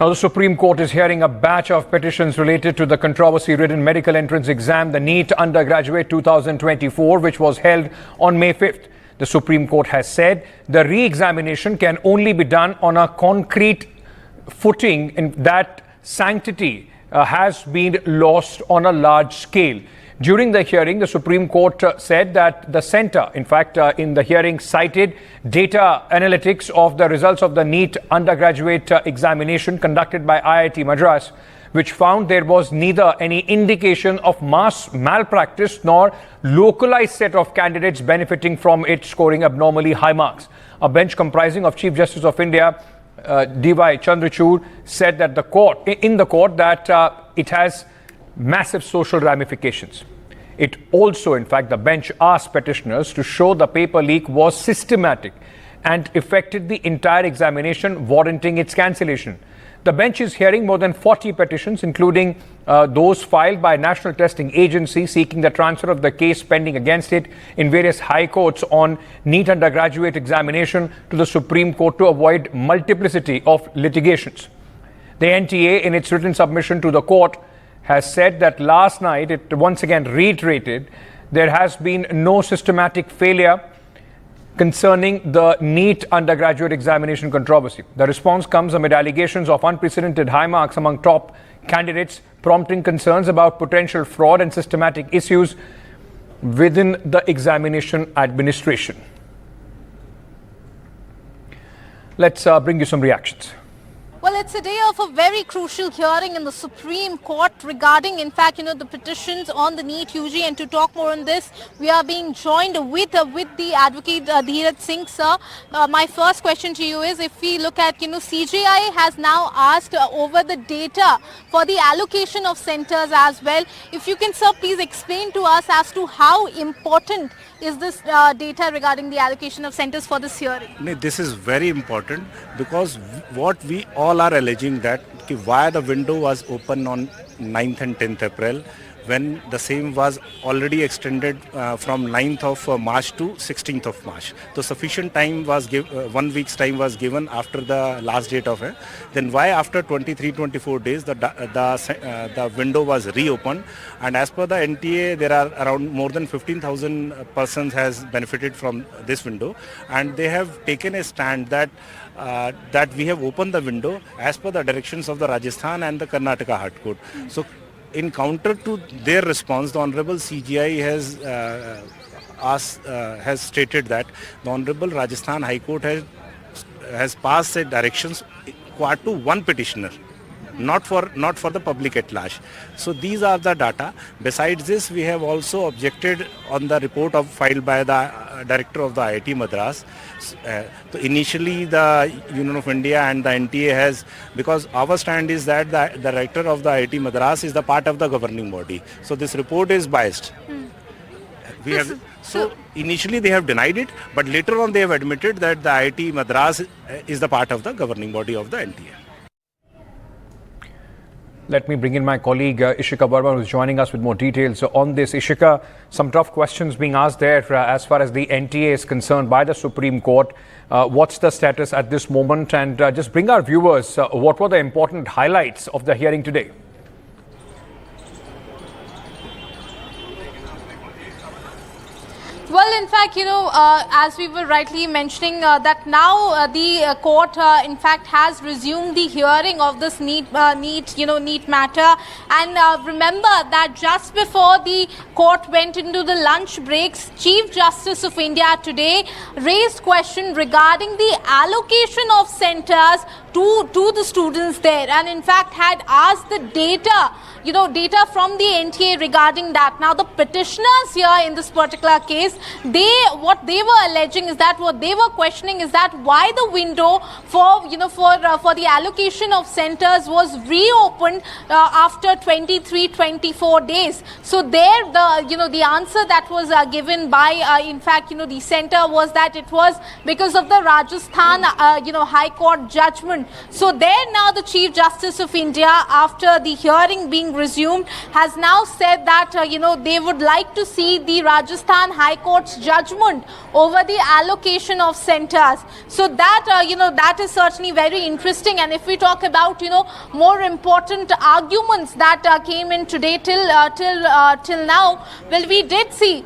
Now, the Supreme Court is hearing a batch of petitions related to the controversy-ridden medical entrance exam, the NEET Undergraduate 2024, which was held on May 5th. The Supreme Court has said the re-examination can only be done on a concrete footing in that sanctity has been lost on a large scale. During the hearing, the Supreme Court said that the centre, in fact, in the hearing, cited data analytics of the results of the NEET undergraduate examination conducted by IIT Madras, which found there was neither any indication of mass malpractice nor localized set of candidates benefiting from it scoring abnormally high marks. A bench comprising of Chief Justice of India, D.Y. Chandrachud, said that in the court that it has massive social ramifications. It also, in fact, the bench asked petitioners to show the paper leak was systematic and affected the entire examination, warranting its cancellation. The bench is hearing more than 40 petitions, including those filed by National Testing Agency seeking the transfer of the case pending against it in various high courts on NEET undergraduate examination to the Supreme Court to avoid multiplicity of litigations. The NTA, in its written submission to the court, has said that last night it once again reiterated there has been no systematic failure concerning the NEET undergraduate examination controversy. The response comes amid allegations of unprecedented high marks among top candidates, prompting concerns about potential fraud and systematic issues within the examination administration. Let's bring you some reactions. Well, it's a day of a very crucial hearing in the Supreme Court regarding, in fact, the petitions on the NEET-UG. And to talk more on this, we are being joined with the advocate Dheeraj Singh, sir. My first question to you is, if we look at, CJI has now asked over the data for the allocation of centers as well. If you can, sir, please explain to us as to how important is this data regarding the allocation of centers for this hearing? This is very important because what we all are alleging that why the window was open on 9th and 10th April when the same was already extended from 9th of March to 16th of March. So sufficient time was given, 1 week's time was given after the last date of it. Then why after 23-24 days the window was reopened, and as per the NTA there are around more than 15,000 persons has benefited from this window, and they have taken a stand that that we have opened the window as per the directions of the Rajasthan and the Karnataka High Court. So in counter to their response, the Honorable CJI has stated that the Honorable Rajasthan High Court has passed the directions to one petitioner, not for the public at large. So these are the data. Besides this, we have also objected on the report filed by the director of the IIT Madras. So initially the Union of India and the NTA has, because our stand is that the director of the IIT Madras is the part of the governing body. So this report is biased. So initially they have denied it, but later on they have admitted that the IIT Madras is the part of the governing body of the NTA. Let me bring in my colleague Ishika Verma, who is joining us with more details on this. Ishika, some tough questions being asked there as far as the NTA is concerned by the Supreme Court. What's the status at this moment? And just bring our viewers, what were the important highlights of the hearing today? Well, in fact, as we were rightly mentioning, that now the court, in fact, has resumed the hearing of this NEET matter. And remember that just before the court went into the lunch breaks, Chief Justice of India today raised question regarding the allocation of centers to the students there, and in fact had asked the data from the NTA regarding that. Now the petitioners here in this particular case, what they were alleging is that what they were questioning is that why the window for the allocation of centers was reopened after 23-24 days. So there the answer that was given by in fact the center was that it was because of the Rajasthan High Court judgment. So there now the Chief Justice of India, after the hearing being resumed, has now said that they would like to see the Rajasthan High Court's judgment over the allocation of centers. So that, that is certainly very interesting. And if we talk about, more important arguments that came in today till now, well, we did see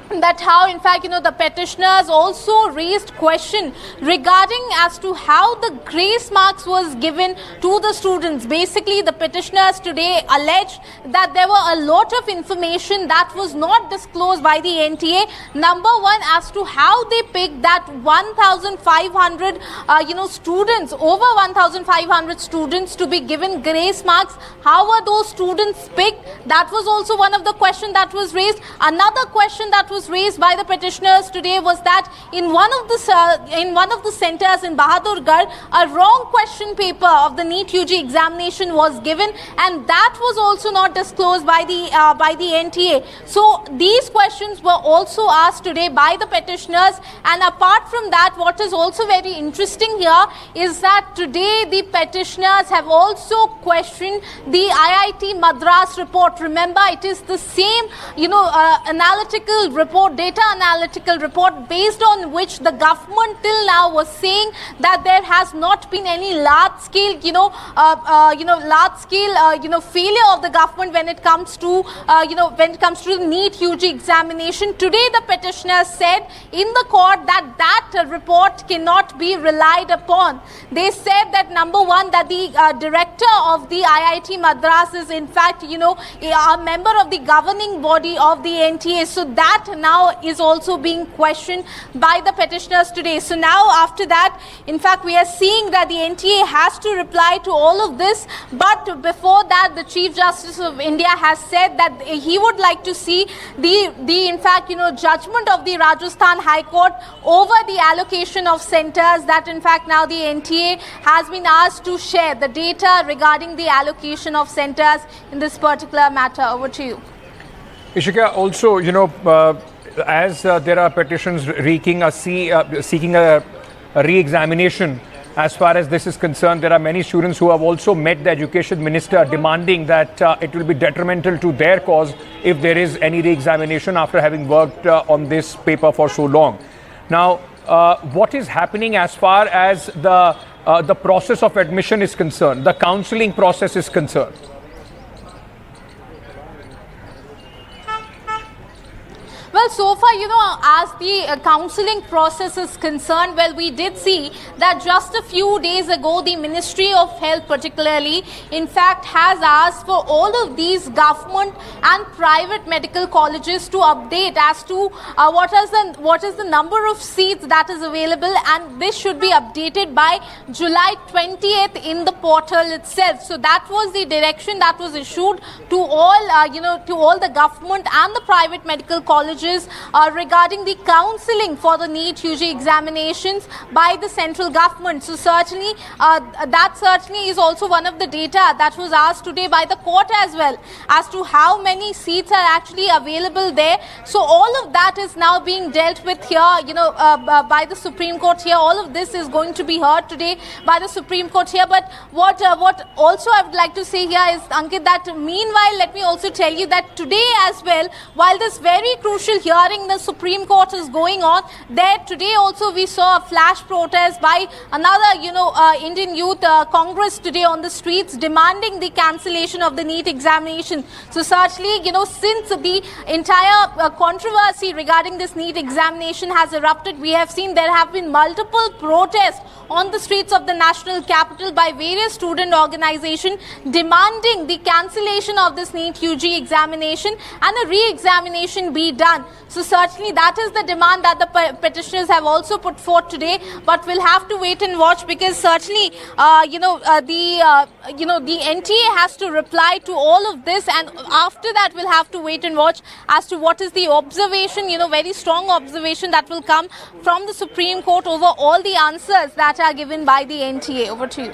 that how in fact the petitioners also raised question regarding as to how the grace marks was given to the students. Basically, the petitioners today alleged that there were a lot of information that was not disclosed by the NTA. Number one, as to how they picked that 1,500 students, over 1,500 students to be given grace marks. How were those students picked? That was also one of the questions that was raised. Another question that was raised by the petitioners today was that in one of the centers in Bahadurgarh, a wrong question paper of the NEET-UG examination was given, and that was also not disclosed by the NTA. So these questions were also asked today by the petitioners. And apart from that, what is also very interesting here is that today the petitioners have also questioned the IIT Madras report. Remember, it is the same analytical report, data analytical report, based on which the government till now was saying that there has not been any large scale failure of the government when it comes to the NEET-UG examination. Today the petitioners said in the court that that report cannot be relied upon. They said that number one, that the director of the IIT Madras is in fact a member of the governing body of the NTA. So that now is also being questioned by the petitioners today. So now after that, in fact, we are seeing that the NTA has to reply to all of this. But before that, the Chief Justice of India has said that he would like to see the judgment of the Rajasthan High Court over the allocation of centers, that in fact now the NTA has been asked to share the data regarding the allocation of centers in this particular matter. Over to you. Ishika, also, as there are petitions seeking a re-examination, as far as this is concerned, there are many students who have also met the education minister demanding that it will be detrimental to their cause if there is any re-examination after having worked on this paper for so long. Now, what is happening as far as the process of admission is concerned, the counselling process is concerned? Well, so far, as the counselling process is concerned, well, we did see that just a few days ago, the Ministry of Health particularly, in fact, has asked for all of these government and private medical colleges to update as to what is the number of seats that is available, and this should be updated by July 20th in the portal itself. So that was the direction that was issued to all, to all the government and the private medical colleges regarding the counselling for the NEET-UG examinations by the central government. So certainly, that certainly is also one of the data that was asked today by the court as well, as to how many seats are actually available there. So all of that is now being dealt with here, by the Supreme Court here. All of this is going to be heard today by the Supreme Court here. But what also I would like to say here is, Ankit, that meanwhile, let me also tell you that today as well, while this very crucial hearing the Supreme Court is going on, there today also we saw a flash protest by another Indian Youth Congress today on the streets demanding the cancellation of the NEET examination. So certainly, since the entire controversy regarding this NEET examination has erupted, we have seen there have been multiple protests on the streets of the national capital by various student organizations demanding the cancellation of this NEET-UG examination and a re-examination be done. So certainly that is the demand that the petitioners have also put forth today, but we'll have to wait and watch, because certainly the NTA has to reply to all of this, and after that we'll have to wait and watch as to what is the observation, very strong observation that will come from the Supreme Court over all the answers that are given by the NTA. Over to you.